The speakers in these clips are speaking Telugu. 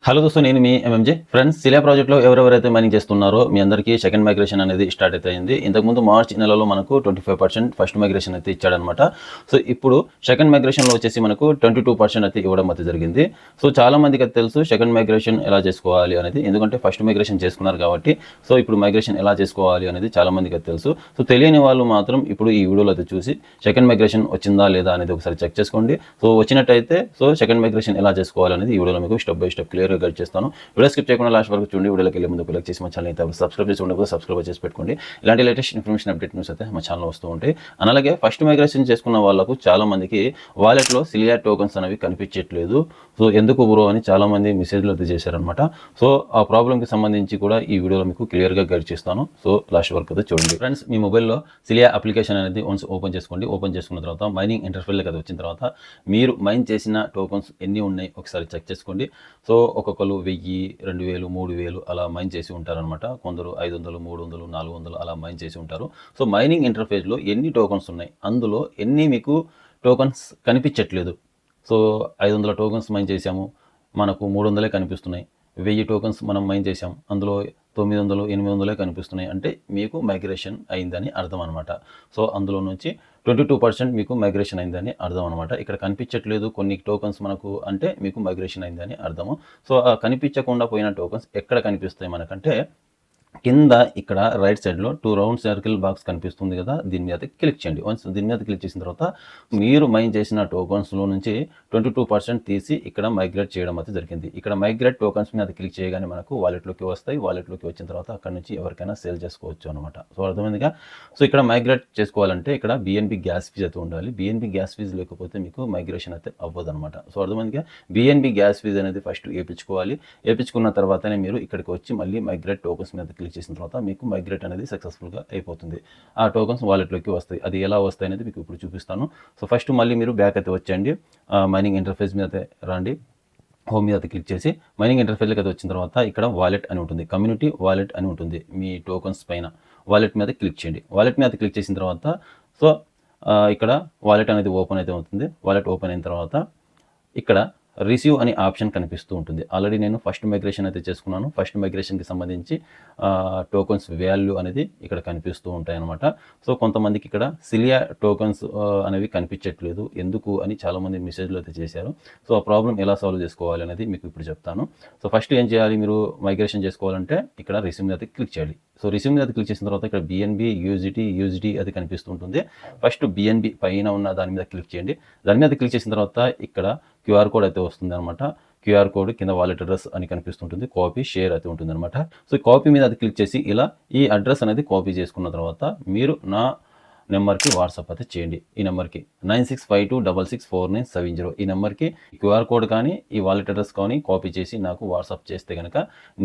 హలో దోస్తు, నేను మీ ఎంఎంజే. ఫ్రెండ్స్, సిలియా ప్రాజెక్ట్లో ఎవరెవరైతే మైనింగ్ చేస్తున్నారో మీ అందరికీ సెకండ్ మైగ్రేషన్ అనేది స్టార్ట్ అయితే అయింది. ఇంతకుముందు మార్చ్ నెలలో మనకు 25% ఫస్ట్ మైగ్రేషన్ అయితే ఇచ్చాడనమాట. సో ఇప్పుడు సెకండ్ మైగ్రేషన్లో వచ్చేసి మనకు 22% అయితే ఇవ్వడం అయితే జరిగింది. సో చాలా మందికి అయితే తెలుసు సెకండ్ మైగ్రేషన్ ఎలా చేసుకోవాలి అనేది, ఎందుకంటే ఫస్ట్ మైగ్రేషన్ చేసుకున్నారు కాబట్టి. సో ఇప్పుడు మైగ్రేషన్ ఎలా చేసుకోవాలి అనేది చాలా మందికి అయితే తెలుసు. సో తెలియని వాళ్ళు మాత్రం ఇప్పుడు ఈ వీడియోలో అయితే చూసి సెకండ్ మైగ్రేషన్ వచ్చిందా లేదా అనేది ఒకసారి చెక్ చేసుకోండి. సో వచ్చినట్టయితే సెకండ్ మైగ్రేషన్ ఎలా చేసుకోవాలి అనేది ఈ వీడియోలో మీకు step by step clear guide చేస్తాను. వీడియో స్కిప్ చేయకుండా లాస్ట్ వరకు చూడండి. వీడియోకి వెళ్ళే ముందు లైక్ చేసి మా ఛానల్ అయితే సబ్స్క్రైబ్ చేసి ఉండకపోతే సబ్స్క్రైబ్ చేసి పెట్టుకోండి. ఇలాంటి లేటెస్ట్ ఇన్ఫర్మేషన్ అప్డేట్ న్యూస్ అయితే మా ఛానల్ వస్తూ ఉంటాయి. అలాగే ఫస్ట్ మైగ్రేషన్ చేసుకున్న వాళ్ళకు చాలా మందికి వాలెట్లో సిలియా టోకన్స్ అనేవి కనిపించట్లేదు. సో ఎందుకు బ్రో అని చాలా మంది మెసేజ్లు అయితే చేశారనమాట. సో ఆ ప్రాబ్లమ్కి సంబంధించి కూడా ఈ వీడియోలో మీకు క్లియర్గా గైడ్ చేస్తాను. సో లాస్ట్ వరకు అయితే చూడండి. ఫ్రెండ్స్, మీ మొబైల్లో సిలియా అప్లికేషన్ అనేది వన్స్ ఓపెన్ చేసుకోండి. ఓపెన్ చేసుకున్న తర్వాత మైనింగ్ ఇంటర్ఫేస్లోకి అది వచ్చిన తర్వాత మీరు మైన్ చేసిన టోకన్స్ ఎన్ని ఉన్నాయి ఒకసారి చెక్ చేసుకోండి. సో ఒక్కొక్కరు 1000, 2000, 3000 అలా మైన్ చేసి ఉంటారనమాట. కొందరు 500, 300, 400 అలా మైన్ చేసి ఉంటారు. సో మైనింగ్ ఇంటర్ఫేస్లో ఎన్ని టోకన్స్ ఉన్నాయి, అందులో ఎన్ని మీకు టోకన్స్ కనిపించట్లేదు. సో 500 టోకన్స్ మైన్ చేసాము, మనకు 300 కనిపిస్తున్నాయి. 1000 టోకన్స్ మనం మైన్ చేసాం, అందులో 900, 800 కనిపిస్తున్నాయి. అంటే మీకు మైగ్రేషన్ అయిందని అర్థం అనమాట. సో అందులో నుంచి 22% మీకు మైగ్రేషన్ అయిందని అర్థం అనమాట. ఇక్కడ కనిపించట్లేదు కొన్ని టోకన్స్ మనకు అంటే మీకు మైగ్రేషన్ అయిందని అర్థము. సో ఆ కనిపించకుండా పోయిన టోకన్స్ ఎక్కడ కనిపిస్తాయి మనకంటే, కింద ఇక్కడ రైట్ సైడ్లో 2 రౌండ్ సర్కిల్ బాక్స్ కనిపిస్తుంది కదా, దీని మీద క్లిక్ చేయండి. వన్స్ దీని మీద క్లిక్ చేసిన తర్వాత మీరు మైన్ చేసిన టోకన్స్లో నుంచి 22% తీసి ఇక్కడ మైగ్రేట్ చేయడం అయితే జరిగింది. ఇక్కడ మైగ్రేట్ టోకన్స్ మీద క్లిక్ చేయగానే మనకు వాలెట్లోకి వస్తాయి. వాలెట్లోకి వచ్చిన తర్వాత అక్కడ నుంచి ఎవరికైనా సేల్ చేసుకోవచ్చు అనమాట. సో అర్థమైందిగా. సో ఇక్కడ మైగ్రేట్ చేసుకోవాలంటే ఇక్కడ బిఎన్బి గ్యాస్ ఫీజ్ అయితే ఉండాలి. బిఎన్బి గ్యాస్ ఫీజ్ లేకపోతే మీకు మైగ్రేషన్ అయితే అవ్వదు అనమాట. సో అర్థమైందిగా. బిఎన్బి గ్యాస్ ఫీజ్ అనేది ఫస్ట్ వేయించుకోవాలి. వేయించుకున్న తర్వాతనే మీరు ఇక్కడికి వచ్చి మళ్ళీ మైగ్రేట్ టోకన్స్ మీద క్లిక్ చేసిన తర్వాత మీకు మైగ్రేట్ అనేది సక్సెస్ఫుల్గా అయిపోతుంది. ఆ టోకన్స్ వాలెట్లోకి వస్తాయి. అది ఎలా వస్తాయి అనేది మీకు ఇప్పుడు చూపిస్తాను. సో ఫస్ట్ మళ్ళీ మీరు బ్యాక్ అయితే వచ్చేయండి. మైనింగ్ ఇంటర్ఫేస్ మీద అయితే రండి. హోమ్ మీద అయితే క్లిక్ చేసి మైనింగ్ ఇంటర్ఫేస్లోకి అయితే వచ్చిన తర్వాత ఇక్కడ వాలెట్ అని ఉంటుంది, కమ్యూనిటీ వాలెట్ అని ఉంటుంది. మీ టోకన్స్ పైన వాలెట్ మీద క్లిక్ చేయండి. వాలెట్ మీద క్లిక్ చేసిన తర్వాత సో ఇక్కడ వాలెట్ అనేది ఓపెన్ అయితే అవుతుంది. వాలెట్ ఓపెన్ అయిన తర్వాత ఇక్కడ రిసీవ్ అనే ఆప్షన్ కనిపిస్తూ ఉంటుంది. ఆల్రెడీ నేను ఫస్ట్ మైగ్రేషన్ అయితే చేసుకున్నాను. ఫస్ట్ మైగ్రేషన్కి సంబంధించి టోకన్స్ వాల్యూ అనేది ఇక్కడ కనిపిస్తూ ఉంటాయి అన్నమాట. సో కొంతమందికి ఇక్కడ సిలియా టోకన్స్ అనేవి కనిపించట్లేదు, ఎందుకు అని చాలామంది మెసేజ్లు అయితే చేశారు. సో ఆ ప్రాబ్లం ఎలా సాల్వ్ చేసుకోవాలి అనేది మీకు ఇప్పుడు చెప్తాను. సో ఫస్ట్ ఏం చేయాలి, మీరు మైగ్రేషన్ చేసుకోవాలంటే ఇక్కడ రిసీవ్ మీద క్లిక్ చేయాలి. సో రిసీవ్ మీద క్లిక్ చేసిన తర్వాత ఇక్కడ బిఎన్బి, యూజిటీ అది కనిపిస్తూ ఉంటుంది. ఫస్ట్ బిఎన్బి పైన ఉన్న దాని మీద క్లిక్ చేయండి. దాని మీద క్లిక్ చేసిన తర్వాత ఇక్కడ క్యూఆర్ కోడ్ అయితే వస్తుంది అనమాట. క్యూఆర్ కోడ్ కింద వాలెట్ అడ్రస్ అని కనిపిస్తుంటుంది, కాపీ షేర్ అయితే ఉంటుంది అనమాట. సో కాపీ మీద అది క్లిక్ చేసి ఇలా ఈ అడ్రస్ అనేది కాపీ చేసుకున్న తర్వాత మీరు నా నెంబర్కి వాట్సాప్ అయితే చేయండి. ఈ నెంబర్కి 9652664970 ఈ నెంబర్కి క్యూఆర్ కోడ్ కానీ ఈ వాలెట్ అడ్రస్ కానీ కాపీ చేసి నాకు వాట్సాప్ చేస్తే కనుక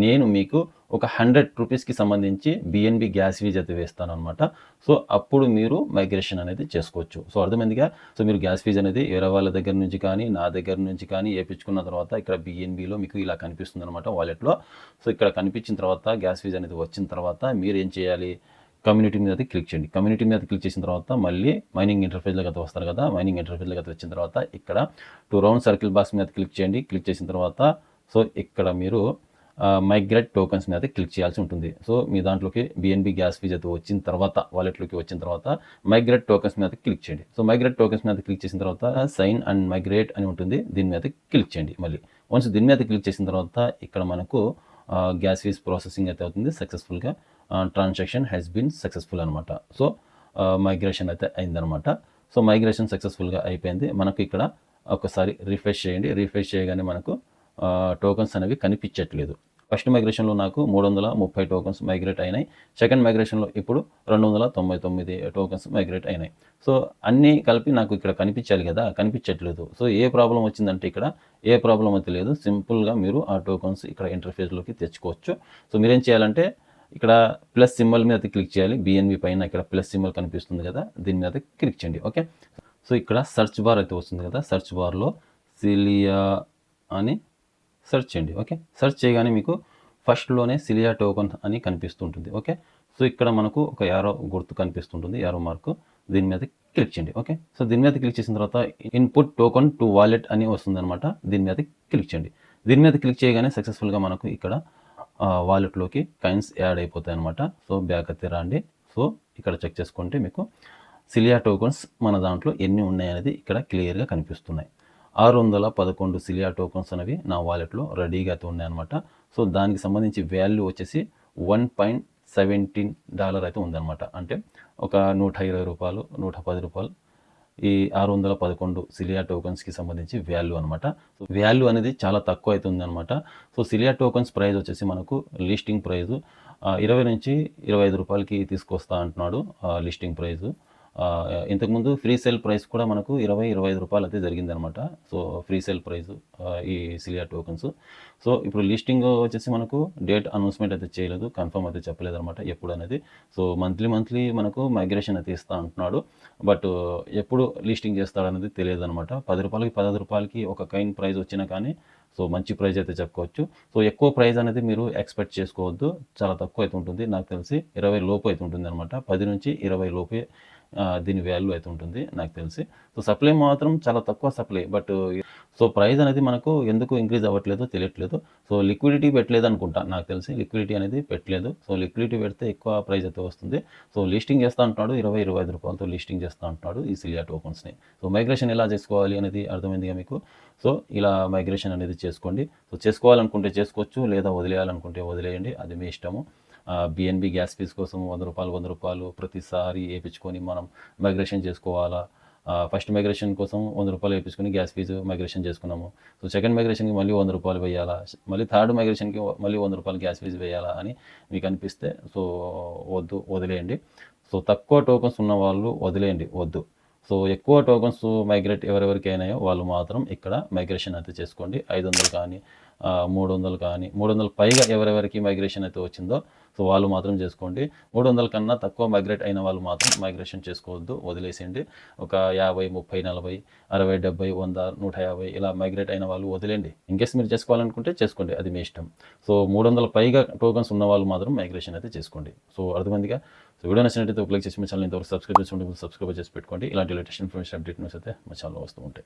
నేను మీకు ఒక 100 రూపీస్కి సంబంధించి బిఎన్బి గ్యాస్ ఫీజ్ అయితే వేస్తాను అనమాట. సో అప్పుడు మీరు మైగ్రేషన్ అనేది చేసుకోవచ్చు. సో అర్థమైందిగా. సో మీరు గ్యాస్ ఫీజ్ అనేది వేరే వాళ్ళ దగ్గర నుంచి కానీ నా దగ్గర నుంచి కానీ వేయించుకున్న తర్వాత ఇక్కడ బిఎన్బిలో మీకు ఇలా కనిపిస్తుంది అనమాట వాలెట్లో. సో ఇక్కడ కనిపించిన తర్వాత గ్యాస్ ఫీజ్ అనేది వచ్చిన తర్వాత మీరు ఏం చేయాలి, కమ్యూనిటీ మీద క్లిక్ చేయండి. కమ్యూనిటీ మీద క్లిక్ చేసిన తర్వాత మళ్ళీ మైనింగ్ ఇంటర్ఫేస్లోకి అయితే వస్తారు కదా. మైనింగ్ ఇంటర్ఫేస్లోకి అయితే వచ్చిన తర్వాత ఇక్కడ 2 రౌండ్ సర్కిల్ బాక్స్ మీద క్లిక్ చేయండి. క్లిక్ చేసిన తర్వాత సో ఇక్కడ మీరు మైగ్రేట్ టోకన్స్ మీద క్లిక్ చేయాల్సి ఉంటుంది. సో మీ దాంట్లోకి బిఎన్బి గ్యాస్ ఫీజ్ అయితే వచ్చిన తర్వాత వాలెట్లోకి వచ్చిన తర్వాత మైగ్రేట్ టోకన్స్ మీద క్లిక్ చేయండి. సో మైగ్రేట్ టోకన్స్ మీద క్లిక్ చేసిన తర్వాత సైన్ అండ్ మైగ్రేట్ అని ఉంటుంది, దీని మీద క్లిక్ చేయండి. మళ్ళీ వన్స్ దీని మీద క్లిక్ చేసిన తర్వాత ఇక్కడ మనకు గ్యాస్ ఫీజ్ ప్రాసెసింగ్ అయితే అవుతుంది సక్సెస్ఫుల్గా. ట్రాన్సాక్షన్ హ్యాస్ బీన్ సక్సెస్ఫుల్ అనమాట. సో మైగ్రేషన్ అయితే అయిందనమాట. సో మైగ్రేషన్ సక్సెస్ఫుల్గా అయిపోయింది. మనకు ఇక్కడ ఒకసారి రిఫ్రెష్ చేయండి. రిఫ్రెష్ చేయగానే మనకు టోకన్స్ అనేవి కనిపించట్లేదు. ఫస్ట్ మైగ్రేషన్లో నాకు 330 టోకన్స్ మైగ్రేట్ అయినాయి. సెకండ్ మైగ్రేషన్లో ఇప్పుడు 299 టోకన్స్ మైగ్రేట్ అయినాయి. సో అన్నీ కలిపి నాకు ఇక్కడ కనిపించాలి కదా, కనిపించట్లేదు. సో ఏ ప్రాబ్లం వచ్చిందంటే ఇక్కడ ఏ ప్రాబ్లం అయితే లేదు, సింపుల్గా మీరు ఆ టోకన్స్ ఇక్కడ ఇంటర్ఫేస్లోకి తెచ్చుకోవచ్చు. సో మీరేం చేయాలంటే ఇక్కడ ప్లస్ సింబల్ మీద క్లిక్ చేయాలి. బిఎన్బి పైన ఇక్కడ ప్లస్ సింబల్ కనిపిస్తుంది కదా, దీని మీద క్లిక్ చేయండి. ఓకే. సో ఇక్కడ సెర్చ్ బార్ అయితే వస్తుంది కదా, సెర్చ్ బార్లో సిలియా అని సెర్చ్ చేయండి. ఓకే. సెర్చ్ చేయగానే మీకు ఫస్ట్లోనే సిలియా టోకన్ అని కనిపిస్తుంటుంది. ఓకే. సో ఇక్కడ మనకు ఒక యారో గుర్తు కనిపిస్తుంటుంది, యారో మార్కు, దీని మీద క్లిక్ చేయండి. ఓకే. సో దీని మీద క్లిక్ చేసిన తర్వాత ఇన్పుట్ టోకన్ టు వాలెట్ అని వస్తుంది అనమాట. దీని మీద క్లిక్ చేయండి. దీని మీద క్లిక్ చేయగానే సక్సెస్ఫుల్గా మనకు ఇక్కడ వాలెట్లోకి కాయిన్స్ యాడ్ అయిపోతాయి అనమాట. సో బ్యాక్ అయితే రండి. సో ఇక్కడ చెక్ చేసుకుంటే మీకు సిలియా టోకన్స్ మన దాంట్లో ఎన్ని ఉన్నాయనేది ఇక్కడ క్లియర్గా కనిపిస్తున్నాయి. 611 సిలియా టోకన్స్ అనేవి నా వాలెట్లో రెడీగా అయితే ఉన్నాయన్నమాట. సో దానికి సంబంధించి వాల్యూ వచ్చేసి $1.17 అయితే ఉందన్నమాట. అంటే ఒక ₹120, ₹110 ఈ 611 సిలియా టోకన్స్కి సంబంధించి వాల్యూ అనమాట. సో వాల్యూ అనేది చాలా తక్కువ అవుతుంది అనమాట. సో సిలియా టోకన్స్ ప్రైస్ వచ్చేసి మనకు లిస్టింగ్ ప్రైజు ₹20-25కి తీసుకొస్తా అంటున్నాడు లిస్టింగ్ ప్రైజు. ఇంతకుముందు ఫ్రీ సేల్ ప్రైస్ కూడా మనకు ₹20-25 అయితే జరిగిందనమాట. సో ఫ్రీ సేల్ ప్రైస్ ఈ సిలియా టోకన్స్. సో ఇప్పుడు లిస్టింగ్ వచ్చేసి మనకు డేట్ అనౌన్స్మెంట్ అయితే చేయలేదు, కన్ఫర్మ్ అయితే చెప్పలేదు అనమాట ఎప్పుడు అనేది. సో మంత్లీ మనకు మైగ్రేషన్ అయితే ఇస్తా అంటున్నాడు. బట్ ఎప్పుడు లిస్టింగ్ చేస్తాడనేది తెలియదు అనమాట. ₹10కి ₹10 ఒక కాయిన్ ప్రైస్ వచ్చినా కానీ సో మంచి ప్రైజ్ అయితే చెప్పుకోవచ్చు. సో ఎక్కువ ప్రైజ్ అనేది మీరు ఎక్స్పెక్ట్ చేసుకోవద్దు, చాలా తక్కువ అయితే ఉంటుంది. నాకు తెలిసి 20 లోపు అయితే ఉంటుంది అనమాట. 10-20 లోపే దీని వాల్యూ అయితే ఉంటుంది నాకు తెలిసి. సో సప్లై మాత్రం చాలా తక్కువ సప్లై. బట్ సో ప్రైస్ అనేది మనకు ఎందుకు ఇంక్రీజ్ అవ్వట్లేదో తెలియట్లేదు. సో లిక్విడిటీ పెట్టలేదు అనుకుంటా నాకు తెలిసి. లిక్విడిటీ అనేది పెట్టలేదు. సో లిక్విడిటీ పెడితే ఎక్కువ ప్రైస్ అయితే వస్తుంది. సో లిస్టింగ్ చేస్తూ అంటున్నాడు, ₹20-25తో లిస్టింగ్ చేస్తూ అంటున్నాడు ఈ సిలియా టోకన్స్ని. సో మైగ్రేషన్ ఎలా చేసుకోవాలి అనేది అర్థమైందిగా మీకు. సో ఇలా మైగ్రేషన్ అనేది చేసుకోండి. సో చేసుకోవాలనుకుంటే చేసుకోవచ్చు, లేదా వదిలేయాలనుకుంటే వదిలేయండి, అది మీ ఇష్టము. బిఎన్బి గ్యాస్ ఫీజ్ కోసం ₹100 ప్రతిసారి వేయించుకొని మనం మైగ్రేషన్ చేసుకోవాలా? ఫస్ట్ మైగ్రేషన్ కోసం ₹100 వేయించుకొని గ్యాస్ ఫీజు మైగ్రేషన్ చేసుకున్నాము. సో సెకండ్ మైగ్రేషన్కి మళ్ళీ ₹100 వేయాలా? మళ్ళీ థర్డ్ మైగ్రేషన్కి మళ్ళీ ₹100 గ్యాస్ ఫీజు వేయాలా అని మీకు అనిపిస్తే సో వదిలేయండి. సో తక్కువ టోకన్స్ ఉన్న వాళ్ళు వదిలేయండి, వద్దు. సో ఎక్కువ టోకన్స్ మైగ్రేట్ ఎవరెవరికి అయినాయో వాళ్ళు మాత్రం ఇక్కడ మైగ్రేషన్ అయితే చేసుకోండి. 500 కానీ 300 కానీ 300 పైగా ఎవరెవరికి మైగ్రేషన్ అయితే వచ్చిందో సో వాళ్ళు మాత్రం చేసుకోండి. 300 కన్నా తక్కువ మైగ్రేట్ అయిన వాళ్ళు మాత్రం మైగ్రేషన్ చేసుకోవద్దు, వదిలేసేయండి. ఒక 50, 30, 40, 60, 70, 100, 150 ఇలా మైగ్రేట్ అయిన వాళ్ళు వదిలేండి. ఇన్కేస్ మీరు చేసుకోవాలనుకుంటే చేసుకోండి, అది మీ ఇష్టం. సో 300 పైగా టోకన్స్ ఉన్న వాళ్ళు మాత్రం మైగ్రేషన్ అయితే చేసుకోండి. సో అర్థమైందిగా. సో వీడియో నచ్చినట్టయితే ఒక లైక్ చేసి మా ఛానల్ ఇంతవరకు సబ్స్క్రైబ్ చేసి పెట్టుకోండి. ఇలాంటి లేటెస్ట్ ఇన్ఫర్మేషన్ అప్డేట్ న్యూస్ అయితే మా ఛానల్లో వస్తూ ఉంటాయి.